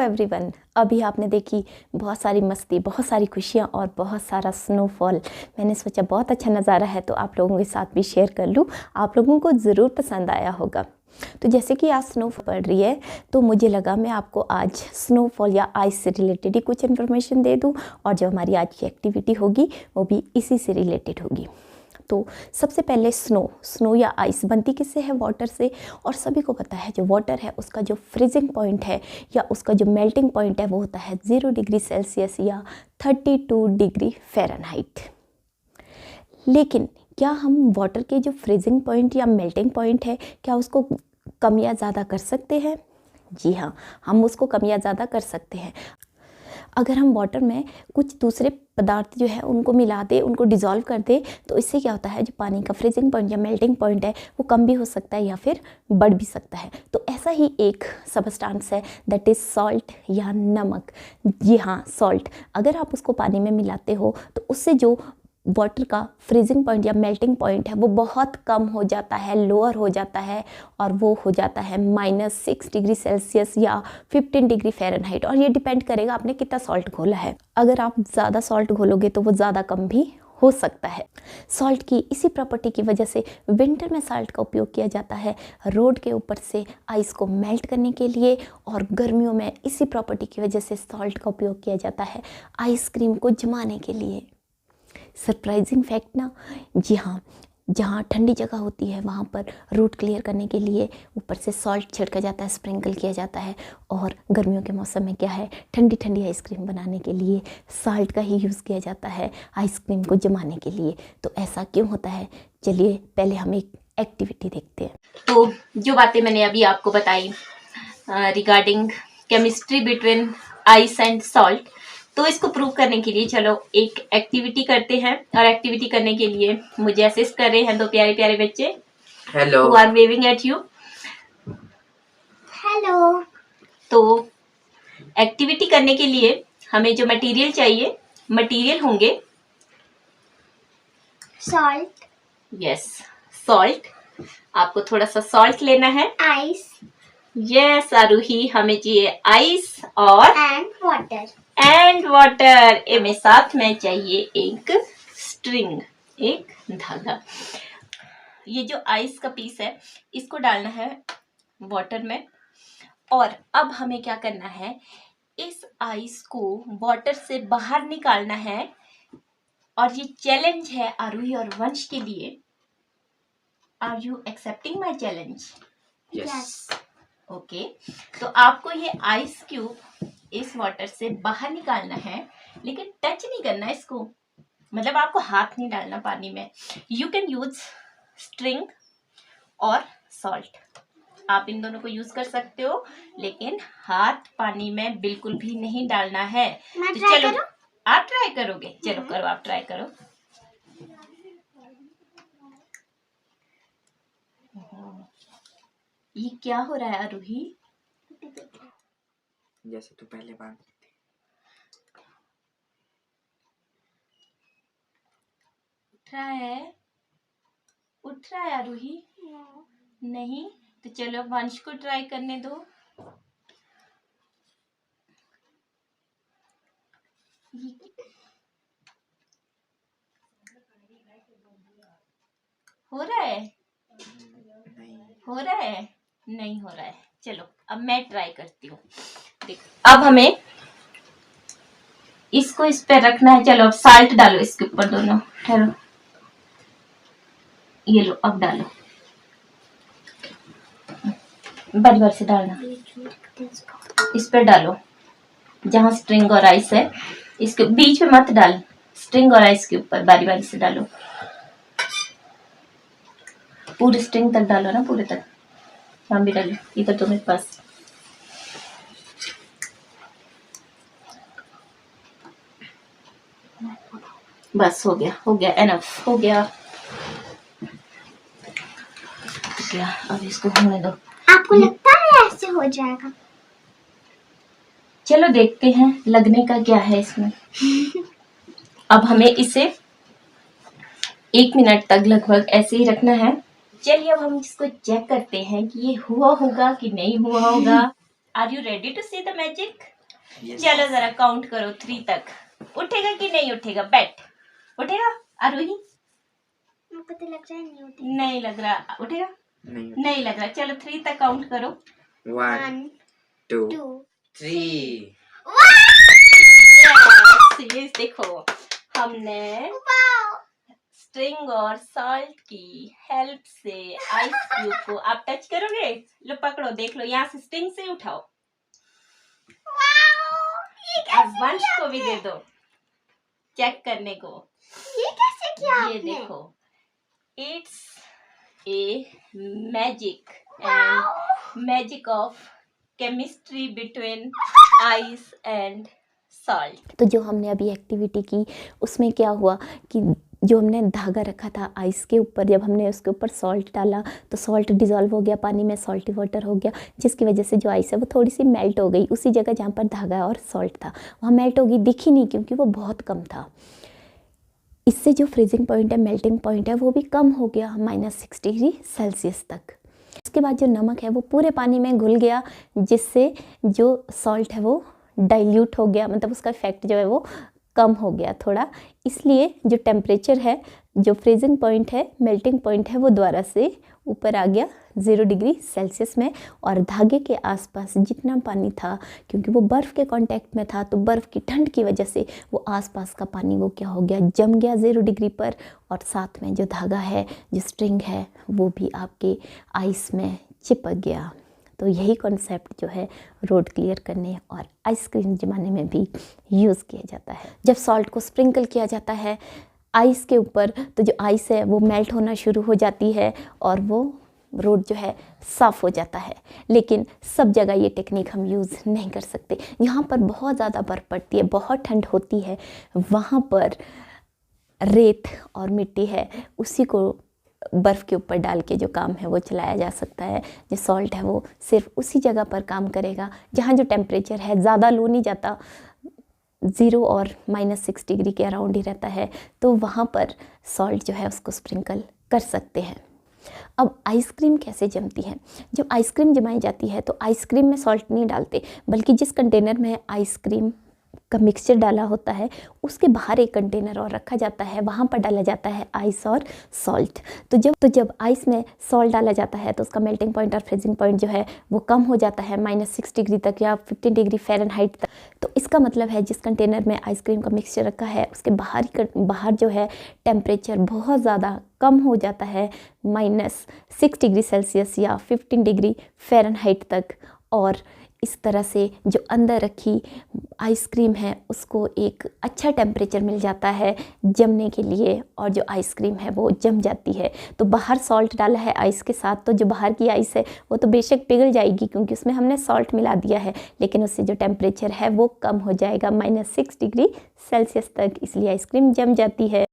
Everyone, अभी आपने देखी बहुत सारी मस्ती, बहुत सारी खुशियाँ और बहुत सारा स्नोफॉल। मैंने सोचा बहुत अच्छा नज़ारा है तो आप लोगों के साथ भी शेयर कर लूँ, आप लोगों को ज़रूर पसंद आया होगा। तो जैसे कि आज स्नो पड़ रही है तो मुझे लगा मैं आपको आज स्नोफॉल या आइस से रिलेटेड ही कुछ इन्फॉर्मेशन दे दूँ, और जो हमारी आज की एक्टिविटी होगी वो भी इसी से रिलेटेड होगी। तो सबसे पहले स्नो या आइस बनती किससे है? वाटर से। और सभी को पता है जो वाटर है उसका जो फ्रीजिंग पॉइंट है या उसका जो मेल्टिंग पॉइंट है वो होता है 0 डिग्री सेल्सियस या 32 डिग्री फ़ारेनहाइट। लेकिन क्या हम वाटर के जो फ्रीजिंग पॉइंट या मेल्टिंग पॉइंट है क्या उसको कम या ज़्यादा कर सकते हैं? जी हाँ, हम उसको कम या ज़्यादा कर सकते हैं। अगर हम वाटर में कुछ दूसरे पदार्थ जो है उनको मिला दे, उनको डिज़ोल्व कर दे, तो इससे क्या होता है जो पानी का फ्रीजिंग पॉइंट या मेल्टिंग पॉइंट है वो कम भी हो सकता है या फिर बढ़ भी सकता है। तो ऐसा ही एक सबस्टांस है दैट इज़ सॉल्ट या नमक। जी हाँ, सॉल्ट। अगर आप उसको पानी में मिलाते हो तो उससे जो वाटर का फ्रीजिंग पॉइंट या मेल्टिंग पॉइंट है वो बहुत कम हो जाता है, लोअर हो जाता है, और वो हो जाता है -6 डिग्री सेल्सियस या 15 डिग्री फ़ारेनहाइट। और ये डिपेंड करेगा आपने कितना सॉल्ट घोला है। अगर आप ज़्यादा सॉल्ट घोलोगे तो वो ज़्यादा कम भी हो सकता है। सॉल्ट की इसी प्रॉपर्टी की वजह से विंटर में सॉल्ट का उपयोग किया जाता है रोड के ऊपर से आइस को मेल्ट करने के लिए, और गर्मियों में इसी प्रॉपर्टी की वजह से सॉल्ट का उपयोग किया जाता है आइसक्रीम को जमाने के लिए। सरप्राइजिंग फैक्ट ना, जी हाँ, जहाँ ठंडी जगह होती है वहाँ पर रूट क्लियर करने के लिए ऊपर से सॉल्ट छिड़का जाता है, स्प्रिंकल किया जाता है। और गर्मियों के मौसम में क्या है, ठंडी ठंडी आइसक्रीम बनाने के लिए सॉल्ट का ही यूज़ किया जाता है आइसक्रीम को जमाने के लिए। तो ऐसा क्यों होता है, चलिए पहले हम एक एक्टिविटी देखते हैं। तो जो बातें मैंने अभी आपको बताई regarding chemistry between ice and salt, तो इसको प्रूव करने के लिए चलो एक एक्टिविटी करते हैं। और एक्टिविटी करने के लिए मुझे असिस्ट कर रहे हैं दो प्यारे प्यारे बच्चे। Hello, who are waving at you. Hello. तो एक्टिविटी करने के लिए हमें जो मटेरियल चाहिए, मटेरियल होंगे सॉल्ट। Yes, salt. आपको थोड़ा सा सॉल्ट लेना है। आइस। यस आरूही, हमें चाहिए आइस और एंड वाटर में साथ में चाहिए एक स्ट्रिंग, एक धागा। ये जो आइस का पीस है इसको डालना है वाटर में। और अब हमें क्या करना है, इस आइस को वाटर से बाहर निकालना है। और ये चैलेंज है आरूही और वंश के लिए। Are you accepting my challenge? Yes. Okay, तो आपको ये आइस क्यूब इस वाटर से बाहर निकालना है, लेकिन टच नहीं करना इसको, मतलब आपको हाथ नहीं डालना पानी में। यू कैन यूज स्ट्रिंग और सॉल्ट, आप इन दोनों को यूज कर सकते हो, लेकिन हाथ पानी में बिल्कुल भी नहीं डालना है। तो चलो आप ट्राई करोगे? चलो करो, आप ट्राई करो। ये क्या हो रहा है आरूही? जैसे तू पहले बात उठ रहा है आरूही? नहीं, तो चलो वंश को ट्राई करने दो। हो रहा है? हो रहा है? नहीं हो रहा है। चलो अब मैं ट्राई करती हूँ। देखो अब हमें इसको इस पे रखना है। चलो अब साल्ट डालो इसके ऊपर, दोनों ठहरो, ये लो अब डालो, बारी बारी से डालना। इस पे डालो जहाँ स्ट्रिंग और आइस है, इसके बीच में मत डाल, स्ट्रिंग और आइस के ऊपर बारी बारी से डालो। पूरे स्ट्रिंग तक डालो ना, पूरे तक। हम भी डालो इधर तो मेरे पास। बस हो गया, हो गया, एनफ हो गया, क्या अब इसको होने दो। आपको लगता है ऐसे हो जाएगा? चलो देखते हैं लगने का क्या है इसमें। अब हमें इसे 1 मिनट तक लगभग ऐसे ही रखना है। चलिए अब हम इसको चेक करते हैं कि ये हुआ होगा कि नहीं हुआ होगा। Are you ready to see the magic? चलो जरा काउंट करो 3 तक। उठेगा कि नहीं उठेगा? बैठ। उठेगा आरोही? मुझको तो लग रहा है नहीं उठेगा। नहीं लग रहा। उठेगा? नहीं लग रहा। चलो 3 तक काउंट करो। 1 2 2 3 यस, देखो हमने स्ट्रिंग और सॉल्ट की हेल्प से आइस क्यूब को आप टच करोगे? लो पकड़ो, देख लो, यहाँ से स्ट्रिंग से उठाओ और वंश को भी दे दो चेक करने को। ये कैसे किया ये आपने? देखो, it's a magic and magic of chemistry between ice and salt. तो जो हमने अभी एक्टिविटी की उसमें क्या हुआ कि जो हमने धागा रखा था आइस के ऊपर, जब हमने उसके ऊपर सॉल्ट डाला तो सॉल्ट डिज़ोल्व हो गया पानी में, सॉल्टी वाटर हो गया, जिसकी वजह से जो आइस है वो थोड़ी सी मेल्ट हो गई। उसी जगह जहाँ पर धागा और सॉल्ट था वहाँ मेल्ट हो गई, दिखी नहीं क्योंकि वो बहुत कम था। इससे जो फ्रीजिंग पॉइंट है, मेल्टिंग पॉइंट है, वो भी कम हो गया -6 डिग्री सेल्सियस तक। उसके बाद जो नमक है वो पूरे पानी में घुल गया, जिससे जो सॉल्ट है वो डाइल्यूट हो गया, मतलब उसका इफेक्ट जो है वो कम हो गया थोड़ा। इसलिए जो टेम्परेचर है, जो फ्रीजिंग पॉइंट है, मेल्टिंग पॉइंट है, वो दोबारा से ऊपर आ गया 0 डिग्री सेल्सियस में। और धागे के आसपास जितना पानी था, क्योंकि वो बर्फ़ के कांटेक्ट में था, तो बर्फ़ की ठंड की वजह से वो आसपास का पानी वो क्या हो गया, जम गया 0 डिग्री पर। और साथ में जो धागा है, जो स्ट्रिंग है, वो भी आपके आइस में चिपक गया। तो यही कॉन्सेप्ट जो है रोड क्लियर करने और आइसक्रीम जमाने में भी यूज़ किया जाता है। जब सॉल्ट को स्प्रिंकल किया जाता है आइस के ऊपर, तो जो आइस है वो मेल्ट होना शुरू हो जाती है और वो रोड जो है साफ़ हो जाता है। लेकिन सब जगह ये टेक्निक हम यूज़ नहीं कर सकते। यहाँ पर बहुत ज़्यादा बर्फ़ पड़ती है, बहुत ठंड होती है, वहाँ पर रेत और मिट्टी है, उसी को बर्फ़ के ऊपर डाल के जो काम है वो चलाया जा सकता है। जो सॉल्ट है वो सिर्फ उसी जगह पर काम करेगा जहाँ जो टेम्परेचर है ज़्यादा लो नहीं जाता, 0 और -6 डिग्री के अराउंड ही रहता है, तो वहाँ पर सॉल्ट जो है उसको स्प्रिंकल कर सकते हैं। अब आइसक्रीम कैसे जमती है? जब आइसक्रीम जमाई जाती है तो आइसक्रीम में सॉल्ट नहीं डालते, बल्कि जिस कंटेनर में आइसक्रीम का मिक्सचर डाला होता है उसके बाहर एक कंटेनर और रखा जाता है, वहाँ पर डाला जाता है आइस और सॉल्ट। तो जब आइस में सॉल्ट डाला जाता है तो उसका मेल्टिंग पॉइंट और फ्रीजिंग पॉइंट जो है वो कम हो जाता है -6 डिग्री तक या 15 डिग्री फ़ारेनहाइट तक। तो इसका मतलब है जिस कंटेनर में आइसक्रीम का मिक्सचर रखा है उसके बाहर जो है टेम्परेचर बहुत ज़्यादा कम हो जाता है, -6 डिग्री सेल्सियस या 15 डिग्री फ़ारेनहाइट तक। और इस तरह से जो अंदर रखी आइसक्रीम है उसको एक अच्छा टेम्परेचर मिल जाता है जमने के लिए, और जो आइसक्रीम है वो जम जाती है। तो बाहर सॉल्ट डाला है आइस के साथ, तो जो बाहर की आइस है वो तो बेशक पिघल जाएगी क्योंकि उसमें हमने सॉल्ट मिला दिया है, लेकिन उससे जो टेम्परेचर है वो कम हो जाएगा -6 डिग्री सेल्सियस तक, इसलिए आइसक्रीम जम जाती है।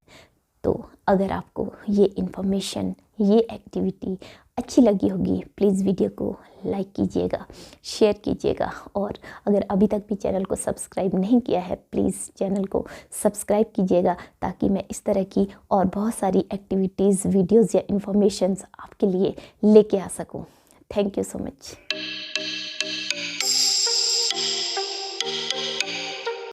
तो अगर आपको ये इन्फॉर्मेशन, ये एक्टिविटी अच्छी लगी होगी, प्लीज़ वीडियो को लाइक कीजिएगा, शेयर कीजिएगा, और अगर अभी तक भी चैनल को सब्सक्राइब नहीं किया है प्लीज़ चैनल को सब्सक्राइब कीजिएगा, ताकि मैं इस तरह की और बहुत सारी एक्टिविटीज़, वीडियोज़ या इन्फॉर्मेशंस आपके लिए लेके आ सकूं। Thank you so much.